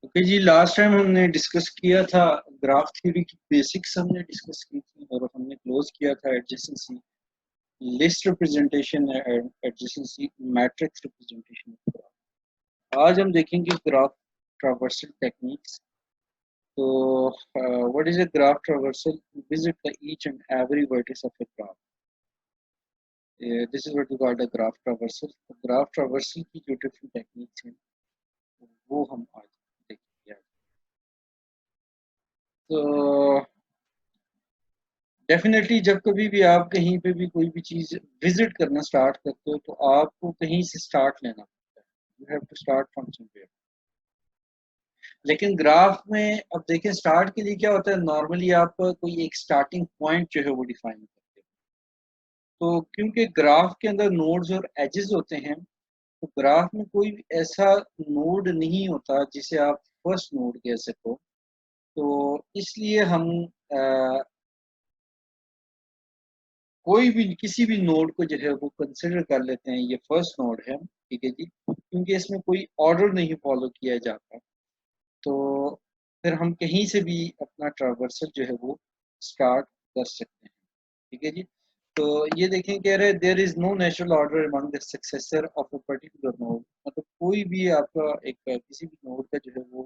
Okay जी, last time हमने discuss किया था ग्राफ थ्योरी की बेसिक्स हमने डिस्कस की थी और हमने क्लोज किया था adjacency list representation adjacency matrix representation. आज हम देखेंगे ग्राफ ट्रावर्सल टेक्निक्स। तो what is a graph traversal? Visit the each and every vertex of a graph. This is what we call the graph traversal. Graph traversal की जो different techniques हैं वो हम आज देखेंगे। तो डेफिनेटली जब कभी भी आप कहीं पे भी कोई भी चीज विजिट करना स्टार्ट करते हो तो आपको कहीं से स्टार्ट लेना पड़ता है। You have to start from somewhere. लेकिन ग्राफ में अब देखें, स्टार्ट के लिए क्या होता है, नॉर्मली आप कोई एक स्टार्टिंग पॉइंट जो है वो डिफाइन करते हो। तो क्योंकि ग्राफ के अंदर नोड्स और एजेस होते हैं, तो ग्राफ में कोई भी ऐसा नोड नहीं होता जिसे आप फर्स्ट नोड कह सको। तो इसलिए हम कोई भी किसी भी नोड को जो है वो कंसिडर कर लेते हैं ये फर्स्ट नोड है, ठीक है जी, क्योंकि इसमें कोई ऑर्डर नहीं फॉलो किया जाता। तो फिर हम कहीं से भी अपना ट्रावर्सल जो है वो स्टार्ट कर सकते हैं, ठीक है जी। तो ये देखें, कह रहे there is no natural order among the successor of a particular node. मतलब कोई भी आपका एक किसी भी नोड का जो है वो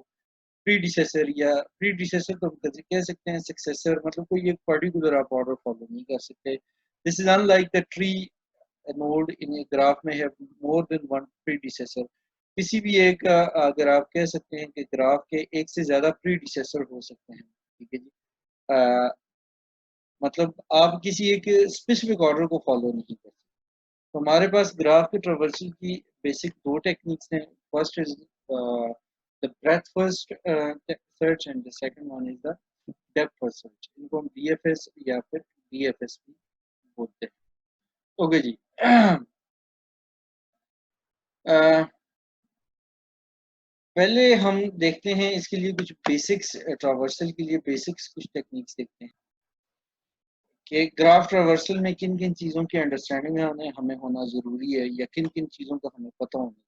प्रीडिसेसर या प्रीडिसेसर तो हम कह सकते हैं, सक्सेसर मतलब कोई एक पर्टिकुलर आप ऑर्डर फॉलो नहीं कर सकते। This is unlike the tree node in a graph में है मोर देन वन प्रीडिसेसर। किसी भी एक अगर आप कह सकते हैं कि ग्राफ के एक से ज्यादा प्रीडिसेसर हो सकते हैं, ठीक है जी। अ, मतलब आप किसी एक स्पेसिफिक ऑर्डर को फॉलो नहीं कर सकते। तो हमारे पास ग्राफ के ट्रावर्सल की बेसिक दो टेक्निक्स हैं। First is the breath first search and the second one is the depth first search. इनको हम डीएफएस या फिर डीएफएस भी बोलते हैं। ओके जी। अ, पहले हम देखते हैं इसके लिए कुछ बेसिक्स, ट्रावर्सल के लिए बेसिक्स कुछ टेक्निक्स देखते हैं कि ग्राफ ट्रावर्सल में किन किन चीज़ों की अंडरस्टैंडिंग हमें हमें होना ज़रूरी है या किन किन चीज़ों का हमें पता होना।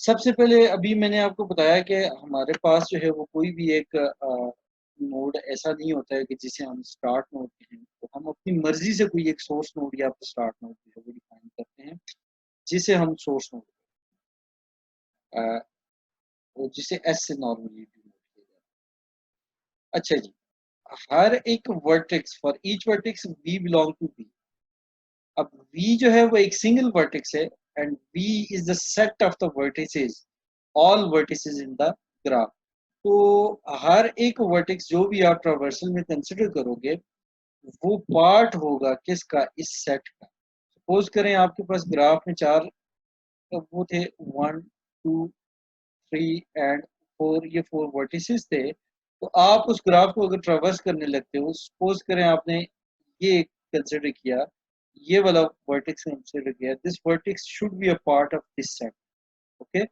सबसे पहले अभी मैंने आपको बताया कि हमारे पास जो है वो कोई भी एक नोड ऐसा नहीं होता है कि जिसे हम स्टार्ट नोड कहें। तो हम अपनी मर्जी से कोई एक सोर्स नोड या स्टार्ट नोड जो है वो डिफाइन करते हैं, जिसे हम सोर्स नोड, जिसे एस से नॉर्मली डिनोट किया जाता है। अच्छा जी, हर एक vertex, for each vertex v belong to B. अब वी जो है वो एक सिंगल वर्टेक्स है and V is the set of the vertices, all vertices in the graph. तो हर एक वर्टेक्स जो भी आप ट्रावर्सल में कंसिडर करोगे वो पार्ट होगा किसका, इस सेट का। सपोज करें आपके पास ग्राफ में चार वो थे, 1 2 3 एंड 4, ये 4 वर्टिसेस थे। तो आप उस ग्राफ को अगर ट्रावर्स करने लगते हो, सपोज करें आपने ये कंसिडर किया, ये वाला वर्टेक्स कंसिडर किया, this vertex should be a part of this set. Okay,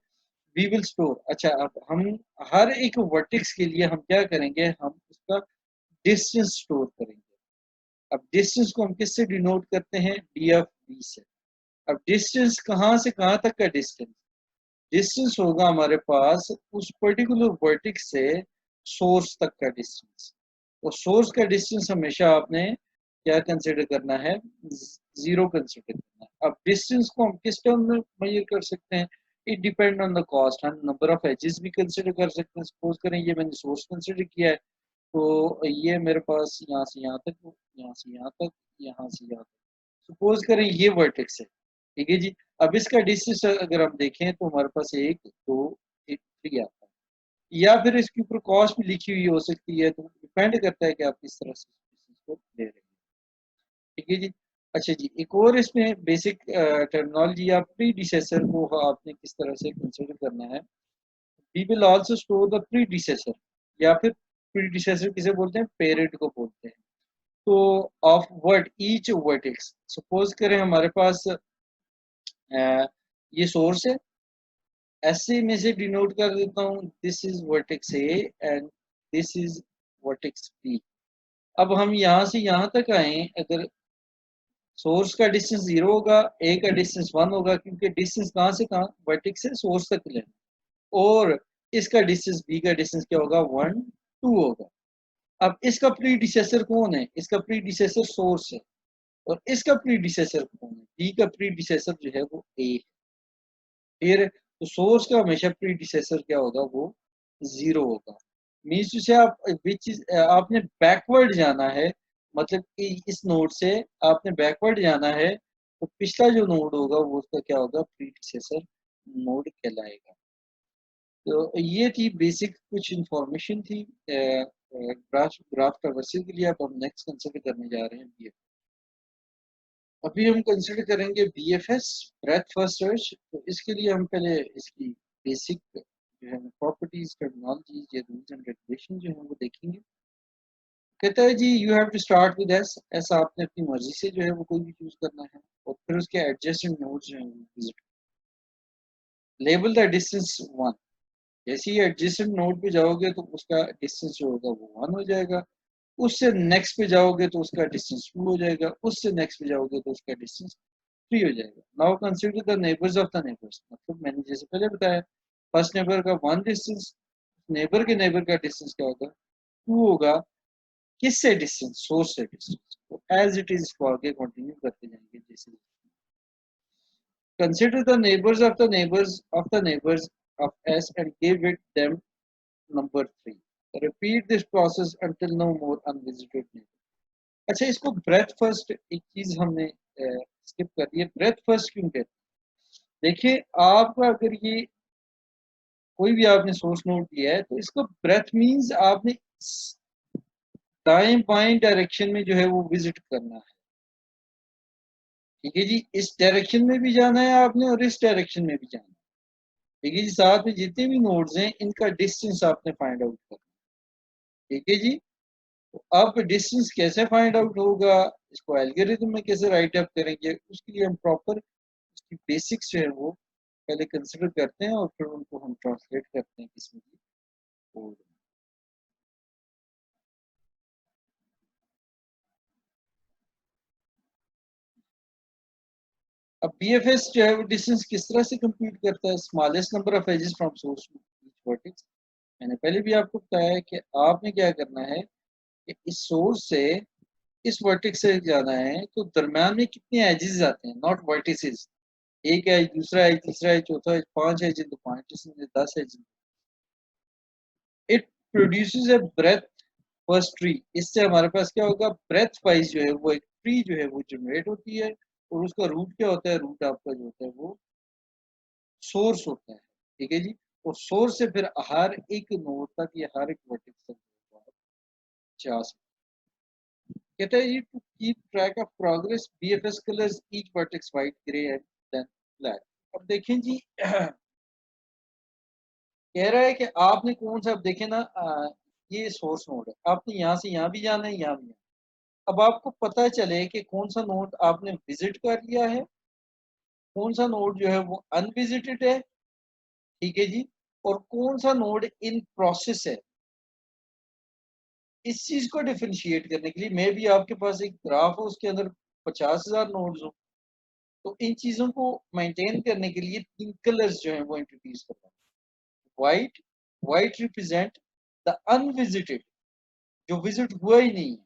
we will store. अच्छा, अब हम हर एक वर्टेक्स के लिए हम क्या करेंगे, हम उसका डिस्टेंस स्टोर करेंगे। अब डिस्टेंस को हम किससे डिनोट करते हैं, डी ऑफ बी से। अब डिस्टेंस कहाँ से कहाँ तक का डिस्टेंस, डिस्टेंस होगा हमारे पास उस पर्टिकुलर वर्टेक्स से सोर्स तक का डिस्टेंस। और सोर्स का डिस्टेंस हमेशा आपने क्या कंसिडर करना है, जीरो कंसिडर करना है। अब डिस्टेंस को हम किस टर्म में मेजर कर सकते हैं, it depend on the cost. हम नंबर ऑफ एजेस भी कंसिडर कर सकते हैं। सपोज करें ये मैंने सोर्स कंसिडर किया है, तो ये मेरे पास यहाँ से यहाँ तक, यहाँ से यहाँ तक, यहाँ से यहाँ तक। सपोज करें ये वर्टेक्स है, ठीक है जी। अब इसका डिस्टेंस अगर हम देखें तो हमारे पास 1 2 3 आता है, या फिर इसके ऊपर कॉस्ट भी लिखी हुई हो सकती है। तो डिपेंड करता है कि आप किस तरह से इसको ले रहे हैं, ठीक है जी। अच्छा जी, एक और इसमें बेसिक टर्मिनोलॉजी या प्रीडिसेसर को आपने किस तरह से कंसिडर करना है। We will also store the predecessor, या फिर प्रीडिसेसर किसे बोलते हैं, पेरेंट को बोलते हैं। तो of word each vertex, suppose करें हमारे पास ये सोर्स है, ऐसे में से डिनोट कर देता हूँ, this is vertex A and this is vertex B. अब हम यहाँ से यहाँ तक आए, अगर सोर्स का डिस्टेंस 0 होगा, ए का डिस्टेंस 1 होगा, क्योंकि डिस्टेंस कहाँ से कहाँ, वर्टेक्स से सोर्स तक लेना। और इसका डिस्टेंस बी का डिस्टेंस क्या होगा 1 2 होगा। अब इसका प्रीडिसेसर कौन है? इसका प्रीडिसेसर सोर्स है और इसका प्रीडिसेसर कौन है? बी का प्रीडिसेसर जो है वो ए है। फिर तो सोर्स का हमेशा प्रीडिसेसर क्या होगा? वो 0 होगा। मीन्स जिसे आप विच इज आपने बैकवर्ड जाना है, मतलब कि इस नोड से आपने बैकवर्ड जाना है तो पिछला जो नोड होगा वो उसका क्या होगा? प्रीडिसेसर नोड कहलाएगा। तो ये थी बेसिक कुछ इंफॉर्मेशन थी ग्राफ ग्राफ ट्रैवर्सल के लिए। अब हम नेक्स्ट कंसिडर करने जा रहे हैं BFS। अभी हम कंसिडर करेंगे BFS, ब्रेथ फर्स्ट सर्च। तो इसके लिए हम पहले इसकी बेसिक जो है प्रॉपर्टीज, टर्मिनोलॉजीज या रूल्स एंड रेगुलेशन जो है वो देखेंगे। कहता है जी you have to start with S. S आपने अपनी मर्जी से जो है वो कोई भी चूज करना है और फिर उसके एडजेसेंट नोड्स जो है वो विजिट। Label the distance 1। जैसे ही एडजेसेंट नोड पे जाओगे तो उसका डिस्टेंस जो होगा वो 1 हो जाएगा। उससे नेक्स्ट पे जाओगे तो उसका डिस्टेंस 2 हो जाएगा। उससे नेक्स्ट पे जाओगे तो उसका डिस्टेंस 3 हो जाएगा। Now consider the neighbours of the neighbours. मतलब मैंने जैसे पहले बताया फर्स्ट नेबर का 1 डिस्टेंस, नेबर के नेबर का डिस्टेंस क्या होगा? 2 होगा। किससे डिस्टेंस? सोर्स से डिस्टेंस। तो एज इट इज इसको आगे कंटिन्यू करते जाएंगे। जैसे consider the neighbours of the neighbours of the neighbours of S and give it them number 3. Repeat this process until no more unvisited neighbor. अच्छा, इसको breath first एक चीज हमने स्किप कर दी है। ब्रेथ फर्स्ट क्यों कहते हैं? देखिए आपका अगर ये कोई भी आपने सोर्स नोट दिया है तो इसको ब्रेथ मींस आपने दाएं बाएं डायरेक्शन में जो है वो विजिट करना है। ठीक है जी, इस डायरेक्शन में भी जाना है आपने और इस डायरेक्शन में भी जाना है। ठीक है जी, साथ में जितने भी नोड्स हैं इनका डिस्टेंस आपने फाइंड आउट करना है। ठीक है जी, तो अब डिस्टेंस कैसे फाइंड आउट होगा, इसको एल्गोरिथम में कैसे राइट अप करेंगे, उसके लिए हम प्रॉपर उसकी बेसिक्स जो है वो पहले कंसिडर करते हैं और फिर उनको हम ट्रांसलेट करते हैं किसी भी कोड में। अब BFS जो है वो डिस्टेंस किस तरह से कंप्यूट करता है? Smallest number of edges from source to each vertex. मैंने पहले भी आपको बताया है कि आपने क्या करना है कि इस सोर्स से इस वर्टेक्स से जाना है तो दरम्यान में कितने एजेस आते हैं, नॉट वर्टिसेस। एक एज, दूसरा एज, तीसरा एज, चौथा edge, 5 edge in the point, 10 edge. It produces a breadth first tree. इससे हमारे पास क्या होगा? ब्रेथ वाइज जो है वो एक ट्री जो है वो जनरेट होती है और उसका रूट क्या होता है? रूट आपका जो होता है वो सोर्स होता है। ठीक है जी, और सोर्स से फिर हर एक नोड तक या हर एक वर्टेक्स तक आप जा सकते। कहता है to keep track of progress BFS colours each vertex white, grey and then black. अब देखें जी कह रहा है कि आपने कौन सा, अब देखें ना ये सोर्स नोड है, आपने यहाँ से यहाँ भी जाना है, यहाँ भी जाना। अब आपको पता चले कि कौन सा नोड आपने विजिट कर लिया है, कौन सा नोड जो है वो अनविजिटेड है। ठीक है जी, और कौन सा नोड इन प्रोसेस है। इस चीज को डिफरेंशिएट करने के लिए मे भी आपके पास एक ग्राफ हो उसके अंदर 50,000 नोड्स हो, तो इन चीजों को मेंटेन करने के लिए 3 कलर्स जो है वो इंट्रोड्यूस करना है। White, white represent the unvisited, जो विजिट हुआ ही नहीं है।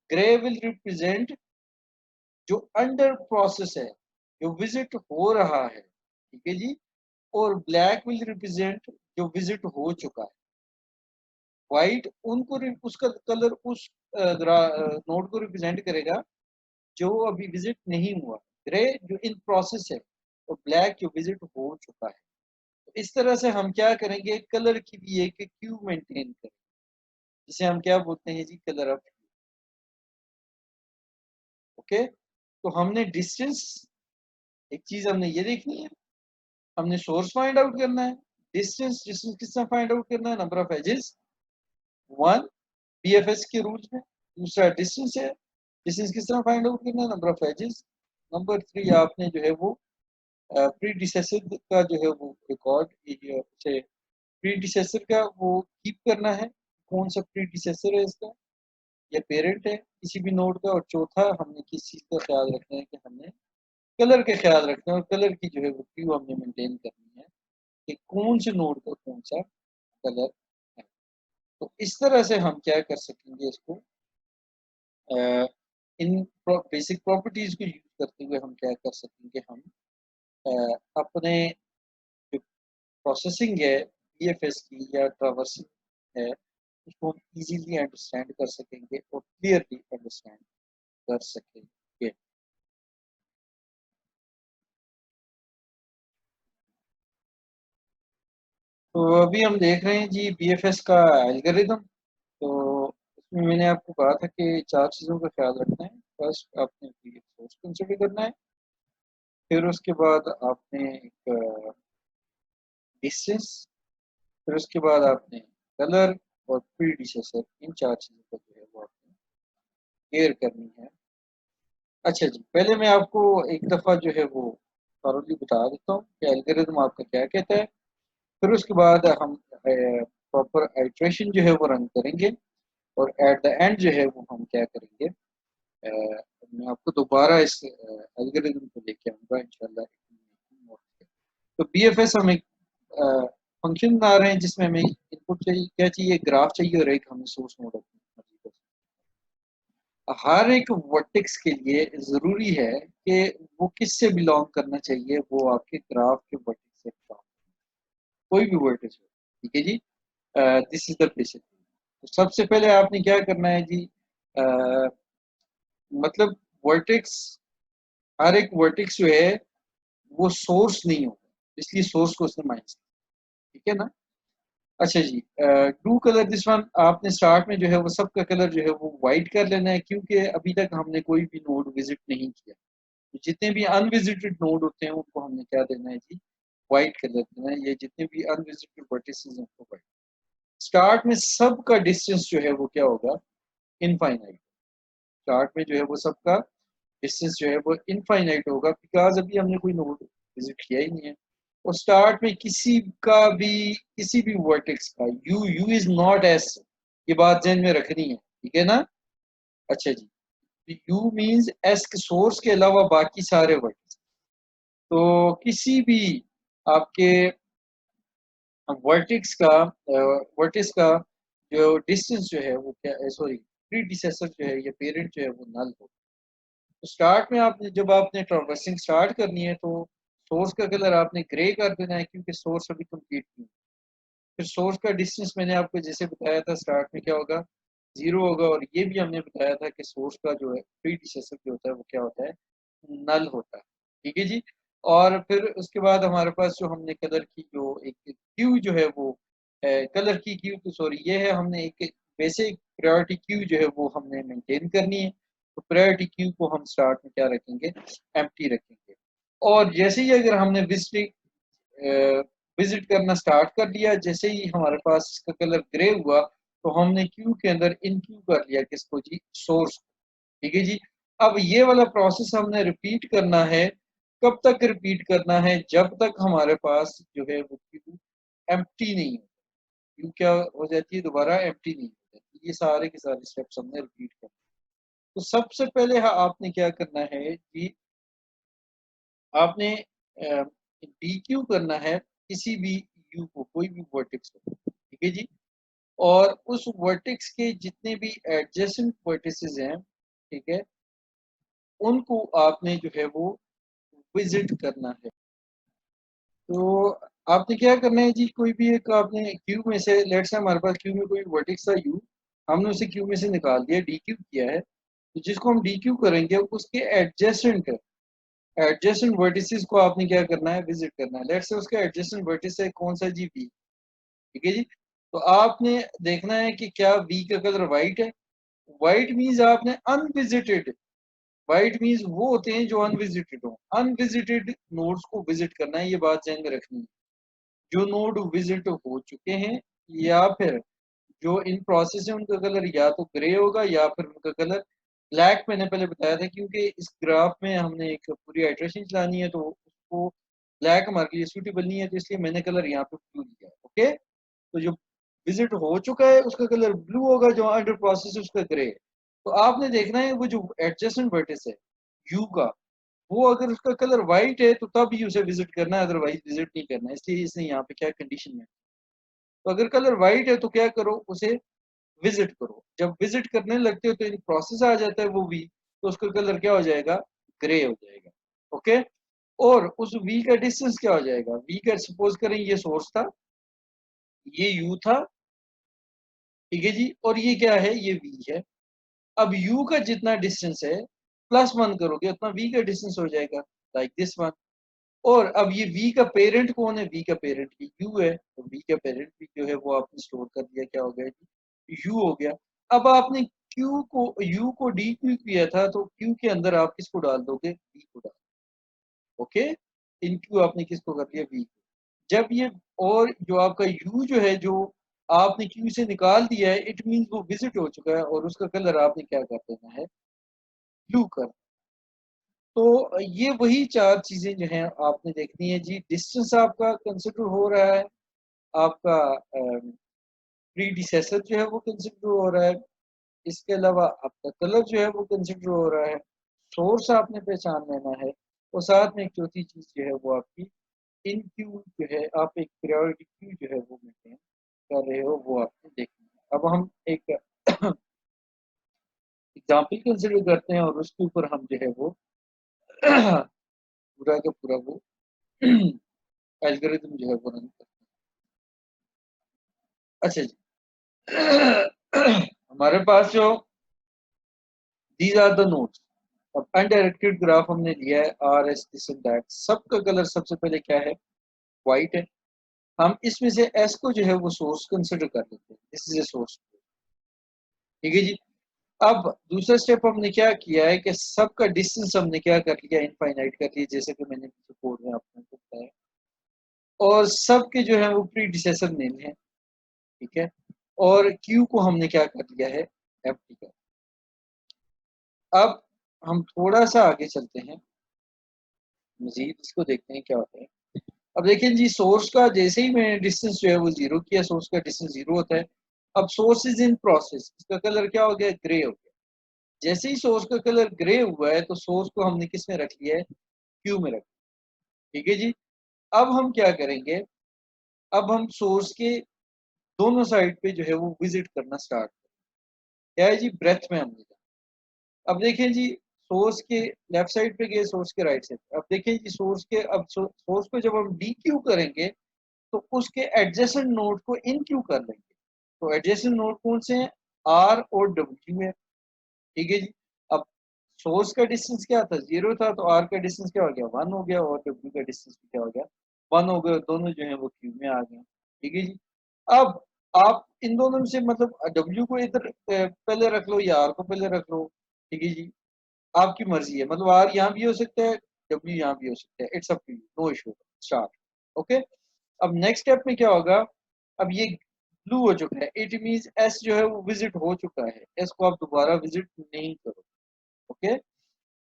ग्रे विल रिप्रेजेंट जो अंडर प्रोसेस है, जो विजिट हो रहा है। ठीक है जी, और ब्लैक विल रिप्रेजेंट जो विजिट हो चुका है। व्हाइट उनको उसका कलर उस नोड को रिप्रेजेंट करेगा जो अभी विजिट नहीं हुआ। ग्रे जो इन प्रोसेस है और ब्लैक जो विजिट हो चुका है। तो इस तरह से हम क्या करेंगे? कलर की भी एक क्यू मेंटेन करेंगे, जिसे हम क्या बोलते हैं जी? Colour of. ओके, तो हमने डिस्टेंस, एक चीज हमने ये देखनी है, हमने सोर्स फाइंड आउट करना है। डिस्टेंस, डिस्टेंस किस तरह फाइंड आउट करना है? नंबर ऑफ एजेस 1 BFS के रूल्स में। दूसरा डिस्टेंस है, डिस्टेंस किस तरह फाइंड आउट करना है? Number of edges. नंबर 3 आपने जो है वो प्रीडिसेसर का जो है वो रिकॉर्ड से प्रीडिसेसर का वो कीप करना है, कौन सा प्रीडिसेसर है इसका या पेरेंट है किसी भी नोड का। और चौथा हमने किस चीज का ख्याल रखना है कि हमने कलर के ख्याल रखना है और कलर की जो है वो क्यू हमने मेंटेन करनी है कि कौन से नोड का कौन सा कलर है। तो इस तरह से हम क्या कर सकेंगे, इसको इन बेसिक प्रॉपर्टीज को यूज करते हुए हम क्या कर सकेंगे, हम अपने जो प्रोसेसिंग है बीएफएस की या ट्रावर्सिंग है, उसको हम इजीली अंडरस्टैंड कर सकेंगे और क्लियरली अंडरस्टैंड कर सकेंगे। तो अभी हम देख रहे हैं जी बीएफएस का एल्गोरिदम। तो इसमें मैंने आपको कहा था कि 4 चीज़ों का ख्याल रखना है। फर्स्ट आपने सोर्स कंसिडर करना है, फिर उसके बाद आपने एक डिस्टेंस, फिर उसके बाद आपने कलर और प्रीडिसेसर, इन 4 चीज़ों का जो है वो आपने केयर करनी है। अच्छा जी, पहले मैं आपको एक दफ़ा जो है वो थॉरोली बता देता हूँ कि एल्गोरिदम आपका क्या कहता है। फिर उसके बाद हम प्रॉपर आइट्रेशन जो है वो रन करेंगे और एट द एंड जो है वो हम क्या करेंगे, मैं आपको दोबारा इस एल्गोरिदम को लेके आऊँगा इंशाल्लाह। तो बीएफएस हम एक फंक्शन बना रहे हैं जिसमें हमें इनपुट चाहिए, क्या चाहिए, ग्राफ चाहिए और एक हमें सोर्स नोड अपनी मर्जी का। हर एक वर्टेक्स के लिए ज़रूरी है कि वो किससे बिलोंग करना चाहिए, वो आपके ग्राफ के वर्टेक्स से बिलोंग, कोई भी वर्टेक्स हो, ठीक है जी। This is the basic. तो सबसे पहले आपने क्या करना है जी, अ, मतलब वर्टेक्स, हर एक वर्टेक्स जो है वो सोर्स नहीं होगा, इसलिए सोर्स को उसने माइनस किया, ठीक है ना। अच्छा जी, डू कलर दिस वन, आपने स्टार्ट में जो है वो सबका कलर जो है वो वाइट कर लेना है, क्योंकि अभी तक हमने कोई भी नोड विजिट नहीं किया। तो जितने भी अनविजिटेड नोड होते हैं उनको हमने क्या देना है जी, वाइट कलर देना है। ये जितने भी अनविजिटेड वर्टिसेस हैं उनको वाइट। स्टार्ट में सबका डिस्टेंस जो है वो क्या होगा, इनफाइनाइट। स्टार्ट में जो है वो सबका डिस्टेंस जो है वो इनफाइनाइट होगा, बिकॉज अभी हमने कोई नोड विजिट किया ही नहीं है। और स्टार्ट में किसी भी वर्टेक्स का you you is not S, ये बात ध्यान में रखनी है, ठीक है ना। अच्छा जी, यू मींस एस के सोर्स के अलावा बाकी सारे वर्टेक्स। तो किसी भी आपके वर्टेक्स का जो डिस्टेंस जो है वो क्या, सॉरी, प्रीडिसेसर जो है या पेरेंट जो है वो नल हो। तो स्टार्ट में आपने जब आपने ट्रावर्सिंग स्टार्ट करनी है तो सोर्स का कलर आपने ग्रे कर देना है, क्योंकि सोर्स अभी कंप्लीट नहीं। फिर सोर्स का डिस्टेंस मैंने आपको जैसे बताया था, स्टार्ट में क्या होगा, 0 होगा। और ये भी हमने बताया था कि सोर्स का जो है प्रीडिसेसर जो होता है वो क्या होता है, नल होता है, ठीक है जी। और फिर उसके बाद हमारे पास जो हमने कलर की जो एक क्यू जो है वो कलर की क्यू, तो सॉरी ये है, हमने एक बेसिक प्रायोरिटी क्यू जो है वो हमने मेंटेन करनी है। तो प्रायोरिटी क्यू को हम स्टार्ट में क्या रखेंगे, एम्प्टी रखेंगे। और जैसे ही अगर हमने विजिट करना स्टार्ट कर दिया, जैसे ही हमारे पास इसका कलर ग्रे हुआ, तो हमने क्यू के अंदर इन क्यू कर लिया किसको जी, सोर्स, ठीक है जी। अब ये वाला प्रोसेस हमने रिपीट करना है। कब तक रिपीट करना है, जब तक हमारे पास जो है वो क्यू एम्प्टी नहीं हो। क्यू क्या हो जाती है, दोबारा एम्प्टी नहीं हो जाती। ये सारे के सारे स्टेप्स हमने रिपीट करना। तो सबसे पहले आपने क्या करना है कि आपने डी क्यू करना है किसी भी यू को, कोई भी वर्टेक्स को, ठीक है जी। और उस वर्टेक्स के जितने भी एडजेसेंट वर्टिसेस हैं, ठीक है, उनको आपने जो है वो विजिट करना है। तो आपने क्या करना है जी, कोई भी एक आपने क्यू में से, लेट्स से हमारे पास क्यू में कोई वर्टेक्स था यू, हमने उसे क्यू में से निकाल दिया, डी क्यू किया है। तो जिसको हम डी क्यू करेंगे उसके एडजेसेंट वर्टिसेस को आपने क्या करना है, विजिट करना है। लेट्स से उसका एडजेसेंट वर्टिस है कौन सा जी, वी, ठीक है जी। तो आपने देखना है कि क्या वी का कलर वाइट है। वाइट मीन्स आपने अनविजिटेड, वाइट मीन्स वो होते हैं जो अनविजिटेड हो, अनविजिटेड नोड्स को विजिट करना है, ये बात ध्यान में रखनी है। जो नोड विजिट हो चुके हैं या फिर जो इन प्रोसेस है उनका कलर या तो ग्रे होगा या फिर उनका कलर ब्लैक, मैंने पहले बताया था, क्योंकि इस ग्राफ में हमने एक पूरी आइट्रेशन चलानी है तो उसको ब्लैक हमारे लिए सूटेबल नहीं है, तो इसलिए मैंने कलर यहाँ पे ब्लू दिया है। ओके, तो जो विजिट हो चुका है उसका कलर ब्लू होगा, जो अंडर प्रोसेस है उसका ग्रे है। तो आपने देखना है वो जो एडजेसेंट वर्टिस है यू का, वो अगर उसका कलर वाइट है तो तब ही उसे विजिट करना है, अदरवाइज विजिट नहीं करना है। इसलिए इसने यहाँ पे क्या कंडीशन में, तो अगर कलर वाइट है तो क्या करो, उसे विजिट करो। जब विजिट करने लगते हो तो इन प्रोसेस आ जाता है वो वी, तो उसका कलर क्या हो जाएगा, ग्रे हो जाएगा। ओके, और उस वी का डिस्टेंस क्या हो जाएगा, वी का सपोज करें ये सोर्स था, ये यू था, ठीक है जी, और ये क्या है, ये वी है। अब u का जितना डिस्टेंस है +1 करोगे उतना v का डिस्टेंस हो जाएगा, लाइक दिस वन। और अब ये v का पेरेंट कौन है, v का पेरेंट u है, तो v का पेरेंट भी जो है वो आपने स्टोर कर दिया, क्या हो गया जी, u हो गया। अब आपने u को dq किया था, तो q के अंदर आप किसको डाल दोगे, v को डाल। ओके, इन q आपने किसको कर दिया, v। जब ये, और जो आपका u जो है, जो आपने q से निकाल दिया है, इट मींस वो विजिट हो चुका है, और उसका कलर आपने क्या कर देना है, ब्लू कर। तो ये वही चार चीजें जो हैं आपने देखनी है जी। डिस्टेंस आपका कंसिडर हो रहा है, आपका प्रीडिसेसर जो है वो कंसिडर हो रहा है, इसके अलावा आपका कलर जो है वो कंसिडर हो रहा है, सोर्स आपने पहचान लेना है, और साथ में एक चौथी चीज जो है वो आपकी इन क्यू जो है, आप एक प्रायोरिटी क्यू जो है वो मेंटेन कर रहे हो, वो आपने देखनी है। अब हम एक एग्जाम्पल कंसिडर करते हैं, और उसके ऊपर हम जो है वो पूरा का पूरा वो एल्गोरिथम जो है वो रन करते हैं। अच्छा जी, हमारे पास जो दीज आर द नोड्स, अब अनडायरेक्टेड ग्राफ हमने लिया है, R S this and that, सबका कलर सबसे पहले क्या है, व्हाइट है। हम इसमें से एस को जो है वो सोर्स कंसिडर कर लेते हैं, दिस इज ए सोर्स, ठीक है जी। अब दूसरा स्टेप हमने क्या किया है कि सबका डिस्टेंस हमने क्या कर लिया, इनफाइनाइट कर लिया, जैसे कि मैंने कोड में आपको बताया, और सबके जो है वो प्रीडिसेसर नेम है, ठीक है। और क्यू को हमने क्या कर लिया है, एम्प्टी कर। अब हम थोड़ा सा आगे चलते हैं, मजीद इसको देखते हैं क्या होता है। अब देखिए जी, सोर्स का जैसे ही मैंने डिस्टेंस जो है वो जीरो किया, सोर्स का डिस्टेंस जीरो होता है। अब सोर्स इज इन प्रोसेस, इसका कलर क्या हो गया, ग्रे हो गया। जैसे ही सोर्स का कलर ग्रे हुआ है, तो सोर्स को हमने किस में रख लिया है, क्यू में रख, ठीक है जी। अब हम क्या करेंगे, अब हम सोर्स के दोनों साइड पे जो है वो विजिट करना स्टार्ट करें, क्या है जी, ब्रेथ में हमने जाना। अब देखें जी, सोर्स के लेफ्ट साइड पे गए, सोर्स के राइट साइड पे। अब देखें जी, सोर्स के, अब सोर्स को जब हम डी क्यू करेंगे, तो उसके एडजेसेंट नोड को इन क्यू कर लेंगे। तो एडजेसेंट नोड कौन से हैं, आर और डब्ल्यू है, ठीक है जी। अब सोर्स का डिस्टेंस क्या था, जीरो था, तो आर का डिस्टेंस क्या हो गया, वन हो गया, और डब्ल्यू का डिस्टेंस भी क्या हो गया, वन हो गया। दोनों जो है वो क्यू में आ गए, ठीक है जी। अब आप इन दोनों में से मतलब डब्ल्यू को इधर पहले रख लो, या आर को पहले रख लो, ठीक है जी, आपकी मर्जी है। मतलब आर यहाँ भी हो सकता है, डब्ल्यू यहाँ भी हो सकता है, it's up to you, no issue, start. Okay, अब नेक्स्ट स्टेप में क्या होगा, अब ये ब्लू हो चुका है, इट मींस एस जो है वो विजिट हो चुका है, एस को आप दोबारा विजिट नहीं करो। ओके,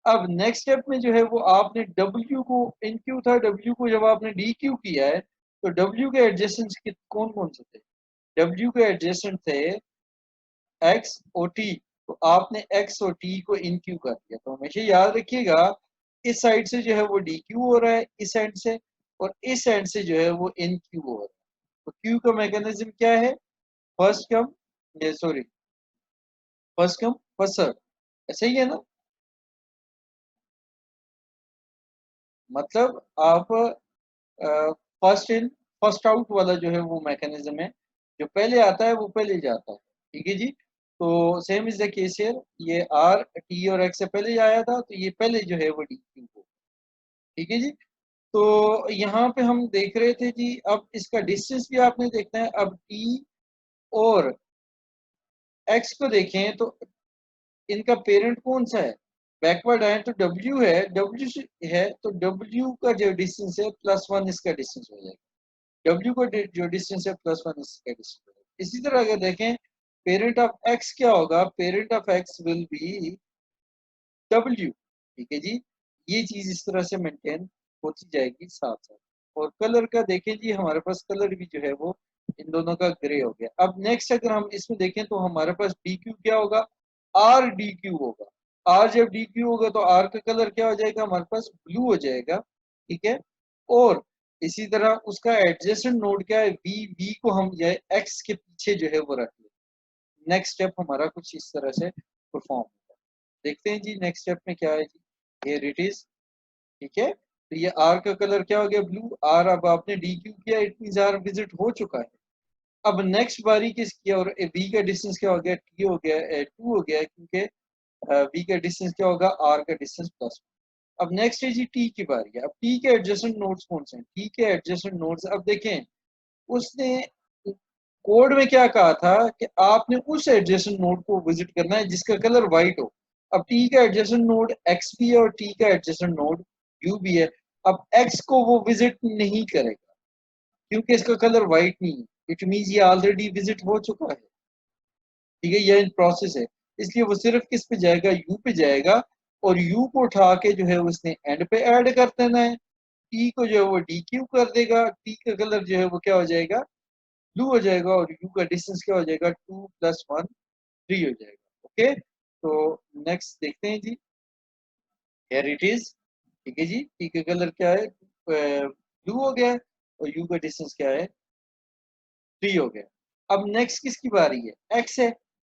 अब नेक्स्ट स्टेप में जो है वो आपने डब्ल्यू को, इन क्यू था, डब्ल्यू को जब आपने डी क्यू किया है, तो डब्ल्यू के एडजेसेंट कौन कौन से थे, डब्ल्यू के एडजेसेंट थे एक्स और टी, तो आपने एक्स और टी को इन क्यू कर दिया। तो हमेशा याद रखिएगा, इस साइड से जो है वो डी क्यू हो रहा है, इस साइड से, और इस साइड से जो है वो इन क्यू हो रहा है। तो क्यू का मैकेनिज्म क्या है, फर्स्ट कम, ये sorry, first come first serve, ऐसे ही है ना। मतलब आप फर्स्ट इन फर्स्ट आउट वाला जो है वो मैकेनिज्म है, जो पहले आता है वो पहले जाता है, ठीक है जी। तो same is the case here, ये आर टी और एक्स से पहले आया था, तो ये पहले जो है वो डी क्यू को, ठीक है जी। तो यहाँ पे हम देख रहे थे जी, अब इसका डिस्टेंस भी आपने देखना है। अब टी और एक्स को देखें, तो इनका पेरेंट कौन सा है, बैकवर्ड आए तो डब्ल्यू है, डब्ल्यू है, तो डब्ल्यू का जो डिस्टेंस है +1 इसका डिस्टेंस हो जाएगा, डब्ल्यू का जो डिस्टेंस है +1 इसका डिस्टेंस हो जाएगा। इसी तरह अगर देखें, पेरेंट ऑफ एक्स क्या होगा, parent of x will be W, ठीक है जी। ये चीज इस तरह से मेंटेन होती जाएगी साथ साथ। और कलर का देखें जी, हमारे पास कलर भी जो है वो इन दोनों का ग्रे हो गया। अब नेक्स्ट अगर हम इसमें देखें, तो हमारे पास डी क्यू क्या होगा, आर डी क्यू होगा, आर जब डी क्यू होगा तो आर का कलर क्या हो जाएगा, हमारे पास ब्लू हो जाएगा, ठीक है। और इसी तरह उसका एडजेसेंट नोड क्या है, वी, वी को हम ये एक्स के पीछे जो है वो रख लें। नेक्स्ट स्टेप हमारा कुछ इस तरह से परफॉर्म होगा। देखते हैं जी नेक्स्ट स्टेप में क्या है जी, हियर इट इज, ठीक है। तो ये आर का कलर क्या हो गया, ब्लू। आर अब आपने डी क्यू किया, इट मीन आर विजिट हो चुका है। अब नेक्स्ट बारी किसकी, और बी का डिस्टेंस क्या हो गया, टी हो गया, टू हो गया, क्योंकि बी का डिस्टेंस क्या होगा, आर का डिस्टेंस प्लस। अब नेक्स्ट है जी टी की बारी है। अब टी के एडजेसेंट नोड्स कौन से हैं, टी के एडजेसेंट नोड्स, अब देखें उसने कोड में क्या कहा था कि आपने उस एडजेसेंट नोड को विजिट करना है जिसका कलर व्हाइट हो। अब टी का एडजेसेंट नोड एक्स भी है और टी का एडजेसेंट नोड यू भी है। अब एक्स को वो विजिट नहीं करेगा क्योंकि इसका कलर व्हाइट नहीं है, इट मीन ये ऑलरेडी विजिट हो चुका है, ठीक है, ये इन प्रोसेस है। इसलिए वो सिर्फ किस पे जाएगा, यू पे जाएगा, और यू को उठा के जो है उसने एंड पे ऐड कर देना है। टी को जो है वो डी क्यू कर देगा, टी का कलर जो है वो क्या हो जाएगा, ब्लू हो जाएगा, और यू का डिस्टेंस क्या हो जाएगा, 2 + 1 3 हो जाएगा। ओके, तो नेक्स्ट देखते हैं जी, हियर इट इज, ठीक है जी। टी का कलर क्या है, ब्लू हो गया, और यू का डिस्टेंस क्या है, 3 हो गया। अब नेक्स्ट किसकी बारी है, एक्स है।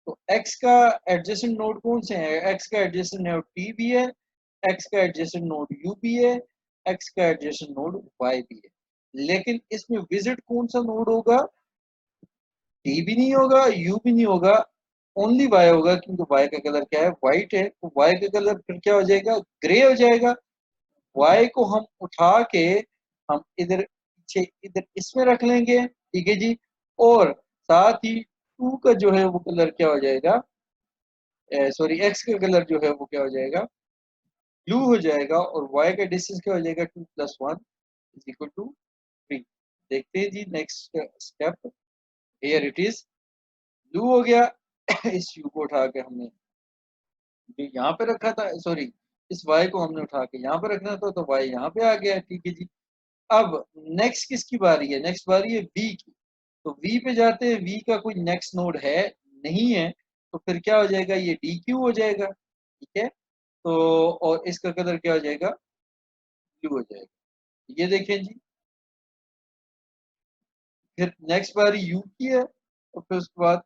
तो एक्स का एडजेसेंट नोड कौन से है, एक्स का एडजेसेंट नोड टी भी है, एक्स का एडजेसेंट नोड यू भी है, एक्स का एडजेसेंट नोड वाई भी है। लेकिन इसमें विजिट कौन सा नोड होगा, टी भी नहीं होगा, यू भी नहीं होगा, ओनली वाई होगा, क्योंकि वाई का कलर क्या है, व्हाइट है। तो वाई का कलर फिर क्या हो जाएगा, ग्रे हो जाएगा। वाई को हम उठा के हम इधर पीछे इधर इसमें रख लेंगे, ठीक है जी। और साथ ही टू का जो है वो कलर क्या हो जाएगा, सॉरी एक्स का कलर जो है वो क्या हो जाएगा, ब्लू हो जाएगा, और वाई का डिस्टेंस क्या हो जाएगा, 2 + 1 = 3। देखते हैं जी next step, here it is, blue हो गया। इस यू को उठा के हमने जो यहाँ पे रखा था, सॉरी इस वाई को हमने उठा के यहाँ पे रखना था, तो वाई यहाँ पे आ गया, ठीक है जी। अब नेक्स्ट किसकी बारी है, नेक्स्ट बारी है वी की। तो वी पे जाते हैं, वी का कोई नेक्स्ट नोड है नहीं है, तो फिर क्या हो जाएगा, ये डी क्यू हो जाएगा, ठीक है। तो और इसका कलर क्या हो जाएगा, ब्लू हो जाएगा, ये देखें जी। फिर नेक्स्ट बारी यू की है, और फिर उसके बाद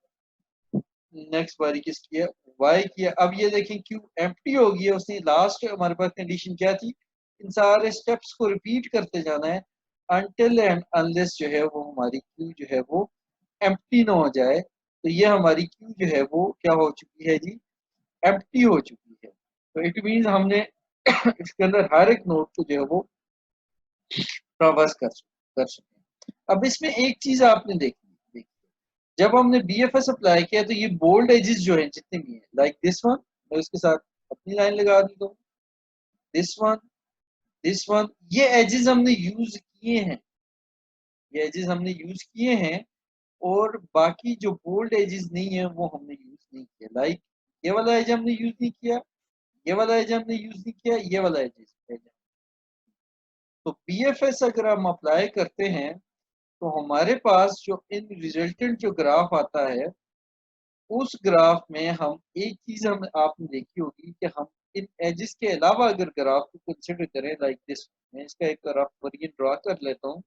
नेक्स्ट बारी किसकी है, वाई की है। अब ये देखें क्यू एम्प्टी हो गई है, उसने लास्ट हमारे पास कंडीशन क्या थी, इन सारे स्टेप्स को रिपीट करते जाना है अनटिल एंड अनलेस जो है वो हमारी क्यू जो है वो एम्प्टी ना हो जाए। तो ये हमारी क्यू जो है वो क्या हो चुकी है जी, एम्प्टी हो चुकी है। तो इट मीन हमने इसके अंदर हर एक नोड को जो है वो ट्रावर्स कर सके। अब इसमें एक चीज आपने देखी, जब हमने BFS अप्लाई किया तो ये बोल्ड एजेस जो है जितने भी हैं, लाइक दिस वन, मैं उसके साथ अपनी लाइन लगा दी, तो दिस वन, दिस वन, ये एजेस हमने यूज किए हैं, ये एजेस हमने यूज किए हैं। और बाकी जो बोल्ड एजेस नहीं है वो हमने यूज नहीं किया, लाइक ये वाला एज हमने यूज नहीं किया, ये वाला एज हमने यूज नहीं किया, ये वाला एज। तो BFS अगर हम अप्लाई करते हैं तो हमारे पास जो इन रिजल्टेंट जो ग्राफ आता है, उस ग्राफ में हम एक चीज हम आपने देखी होगी कि हम इन एजेस के अलावा अगर ग्राफ को कंसिडर करें, लाइक दिस, मैं इसका एक रफ वेरिएंट ड्रा कर लेता हूँ।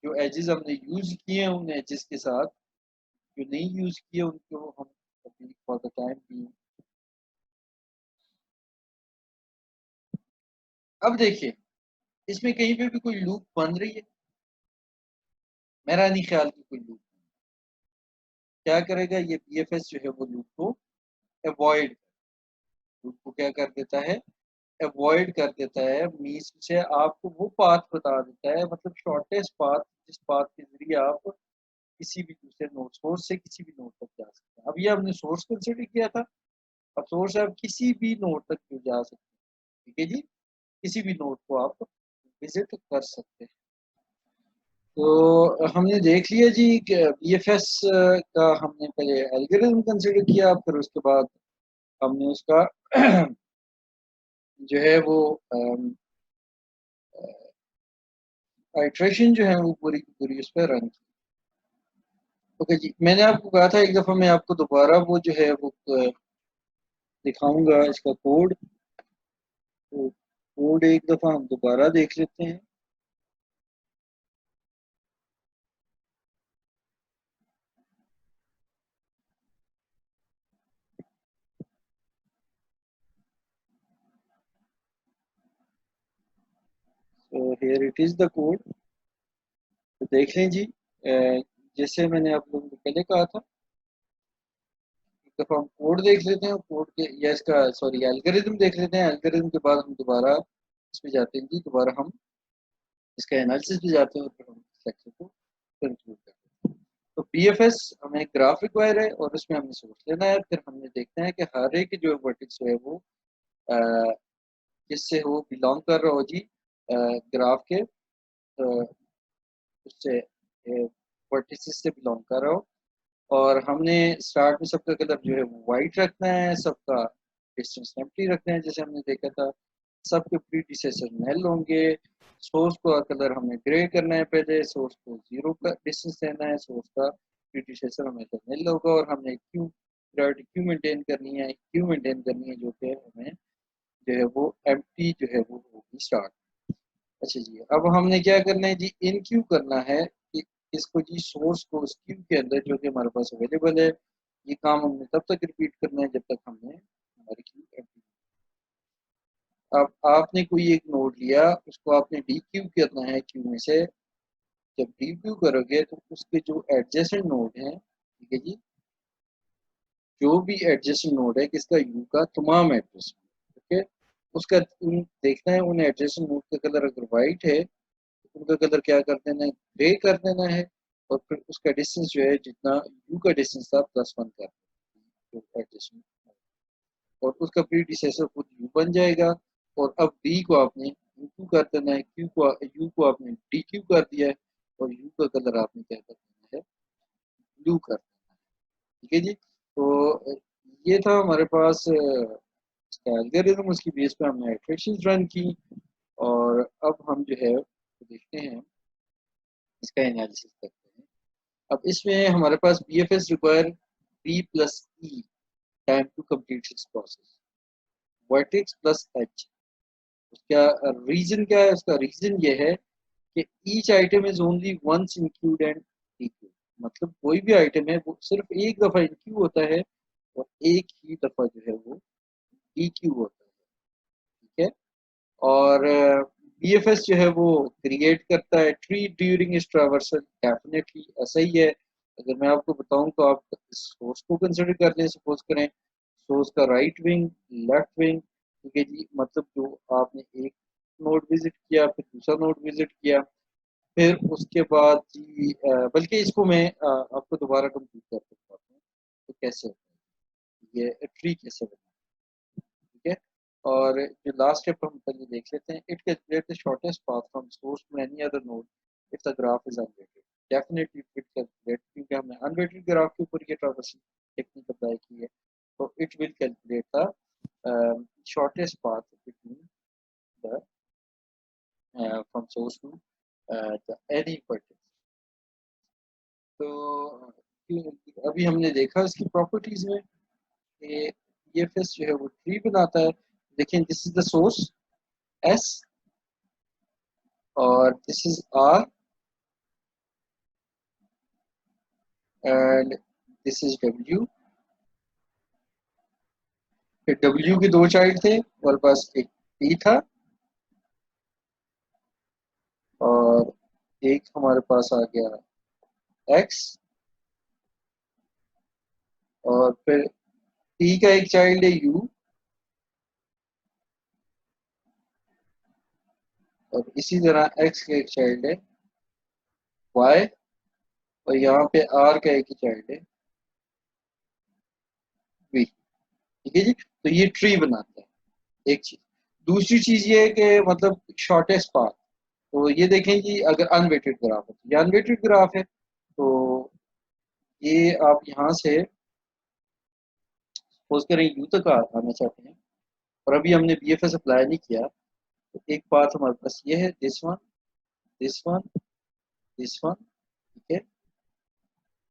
जो एजेस हमने यूज किए हैं उन एजेस के साथ जो नहीं यूज किए उनको हम अभी फॉर द टाइम भी। अब देखिए इसमें कहीं पे भी कोई लूप बन रही है, मेरा नहीं ख्याल कि कोई लूप। क्या करेगा ये BFS जो है वो लूप को अवॉइड, लूप को क्या कर देता है, अवॉइड कर देता है, मीन्स से आपको वो पाथ बता देता है, मतलब शॉर्टेस्ट पाथ, जिस पाथ के जरिए आप किसी भी दूसरे नोड, सोर्स से किसी भी नोड तक जा सकते हैं। अब ये हमने सोर्स कंसिडर किया था, अब सोर्स आप किसी भी नोड तक क्यों जा सकते हैं, ठीक है जी, किसी भी नोड को आप विजिट कर सकते हैं। तो हमने देख लिया जी कि BFS का हमने पहले एल्गोरिथम कंसिडर किया, फिर उसके बाद हमने उसका जो है वो आइट्रेशन जो है वो पूरी की पूरी उस पर रन की। ओके जी, मैंने आपको कहा था एक दफ़ा मैं आपको दोबारा वो जो है वो दिखाऊंगा इसका कोड। तो कोड एक दफ़ा हम दोबारा देख लेते हैं। तो here it is the code. तो देख लें जी, जैसे मैंने आप लोगों को पहले कहा था, एक दफ़ा हम कोड देख लेते हैं। कोड के या इसका सॉरी एल्गोरिथम देख लेते हैं। एल्गोरिथम के बाद हम दोबारा इस पे जाते हैं जी, दोबारा हम इसका एनालिसिस पे जाते हैं और फिर हम लेक्चर को कंक्लूड करते हैं। तो बीएफएस हमें ग्राफ रिक्वायर है और उसमें हमने सोर्स लेना है। फिर हमने देखना है कि हर एक जो वर्टेक्स है वो अ, किससे वो बिलोंग कर रहा हो जी, ग्राफ के उससे वर्टिसेस से बिलोंग कर रहा हो। और हमने स्टार्ट में सबका कलर जो है वो वाइट रखना है, सबका डिस्टेंस एम्प्टी रखना है जैसे हमने देखा था। सबके प्रीडिसेसर नल होंगे। सोर्स का कलर हमें ग्रे करना है, पहले सोर्स को जीरो का डिस्टेंस देना है, सोर्स का प्रीडिसेसर हमेशा नल होगा। और हमने क्यू प्रायोरिटी क्यू मेंटेन करनी है, क्यू मेंटेन करनी है जो कि हमें जो है वो एम्प्टी जो है वो होगी स्टार्ट। अच्छा जी, अब हमने क्या करना है जी, इन क्यू करना है कि इसको जी सोर्स को उस क्यू के अंदर जो कि हमारे पास अवेलेबल है। ये काम हमने तब तक रिपीट करना है जब तक हमने हमारी क्यू एम्प्टी। अब आपने कोई एक नोड लिया, उसको आपने डी क्यू करना है क्यू में से। जब डी क्यू करोगे तो उसके जो एडजेसेंट नोड हैं, ठीक है जी, जो भी एडजेसेंट नोड है किसका, यू का तमाम एड्रेस, ओके, उसका देखना है उन एडजेसेंट नोड का कलर अगर वाइट है उनका कलर क्या कर देना है, ग्रे कर देना है। और फिर उसका डिस्टेंस जो है जितना यू का डिस्टेंस था +1 कर देना है, और उसका प्रीडिसेसर खुद यू बन जाएगा। और अब डी को आपने यू क्यू कर देना है, क्यू को यू को आपने डी क्यू कर दिया है, और यू का कलर आपने क्या कर देना है, ब्लू कर देना है। ठीक है जी। तो ये था हमारे पास इसका एल्गोरिथम, उसकी बेस पे हमने इटरेशंस रन की। और अब हम जो है तो देखते हैं, इसका एनालिसिस करते हैं। अब इसमें हमारे पास B F S require B+E time to complete this process, vertex plus H. उसका रीजन क्या है, उसका रीजन ये है कि each item is only once include and dequeue. मतलब कोई भी आइटम है वो सिर्फ एक दफा इंक्लू होता है और एक ही दफा जो है वो डीक्यू होता है। ठीक है। और बीएफएस जो है वो क्रिएट करता है ट्री ड्यूरिंग इस ट्रैवर्सल, डेफिनेटली ऐसा ही है। अगर मैं आपको बताऊं तो आप सोर्स को कंसिडर कर लें, सपोज करें सोर्स का राइट विंग, लेफ्ट विंग, ठीक है जी, मतलब जो आपने एक नोड विजिट किया, फिर दूसरा नोड विजिट किया, फिर उसके बाद जी बल्कि इसको मैं आपको दोबारा कंप्लीट करके बताता हूँ तो कैसे होता है, ये ट्री कैसे बनता है। ठीक है। और जो लास्ट स्टेप हम पहले देख लेते हैं, it calculate the shortest path from source to any other node if the graph is unweighted. Definitely it calculate, क्योंकि हमने अनवेटेड ग्राफ के ऊपर ये ट्रावर्सल टेक्निक अप्लाई की है, तो it will calculate the shortest path between the from source to the any vertex. तो अभी हमने देखा इसकी प्रॉपर्टीज में कि ये फेस जो है वो ट्री बनाता है। देखिए this is the source S, और this is R, and this is W. फिर डब्ल्यू के दो चाइल्ड थे, हमारे पास एक टी था और एक हमारे पास आ गया एक्स। और फिर टी का एक चाइल्ड है यू, और इसी तरह एक्स का एक चाइल्ड है वाई, और यहाँ पे आर का एक ही चाइल्ड है वी। ठीक है जी, तो ये ट्री बनाता है एक चीज। दूसरी चीज ये है कि मतलब शॉर्टेस्ट पाथ। तो ये देखें जी, अगर अनवेटेड ग्राफ है तो ये अनवेटेड ग्राफ है। तो ये आप यहाँ से सपोज करें यू तक आना चाहते हैं, और अभी हमने बीएफएस अप्लाई नहीं किया, तो एक पाथ हमारे पास ये है, this one, this one, this one. ठीक है।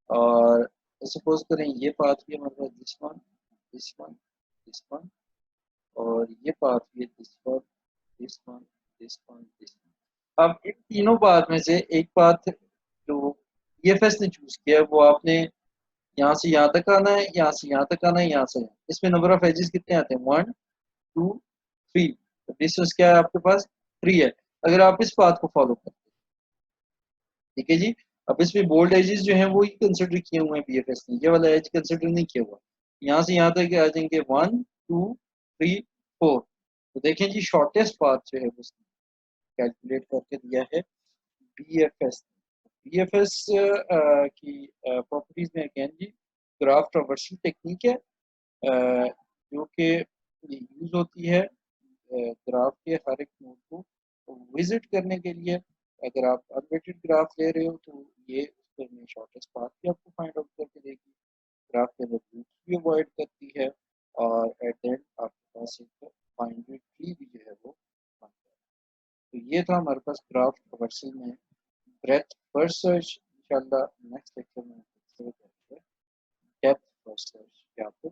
और सपोज करें ये पाथ भी हमारे पास this one, this one, this one, और ये पाथ भी है this one, this one, this one, this one. अब इन तीनों पाथ में से एक पाथ जो ईएफएस ने चूज किया है वो आपने यहाँ से यहाँ तक आना है, यहाँ से यहाँ तक आना है, यहाँ से यहाँ। इसमें नंबर ऑफ एजेस कितने आते हैं? 1 2 3। तो डिस्टेंस क्या है आपके पास? 3 है। अगर आप इस पाथ को फॉलो करते हैं, ठीक है जी। अब इसमें बोल्ड एजेस जो हैं वो ही कंसिडर किए हुए हैं बीएफएस ने, ये वाला एज कंसिडर नहीं किया हुआ। यहाँ से यहाँ तक आ जाएंगे 1 2 3 4। तो देखें जी शॉर्टेस्ट पाथ जो है उसने कैलकुलेट करके दिया है बीएफएस। बीएफएस की प्रॉपर्टीज में अगेन जी ग्राफ ट्रावर्सल टेक्निक है, जो कि यूज होती है ग्राफ के हर एक नोड को विजिट करने के लिए। अगर आप अनवेटेड ग्राफ ले रहे हो तो ये उसमें शॉर्टेस्ट पाथ भी आपको फाइंड आउट करके देगी, ग्राफ के अंदर लूप्स भी अवॉइड करती है, और एट द एंड आपके पास एक बाइनरी ट्री भी जो है वो बनता है। तो ये था हमारे पास ग्राफ ट्रावर्सल में ब्रेथ फर्स्ट सर्च। इंशाल्लाह नेक्स्ट लेक्चर में डेप्थ फर्स्ट सर्च पे आपको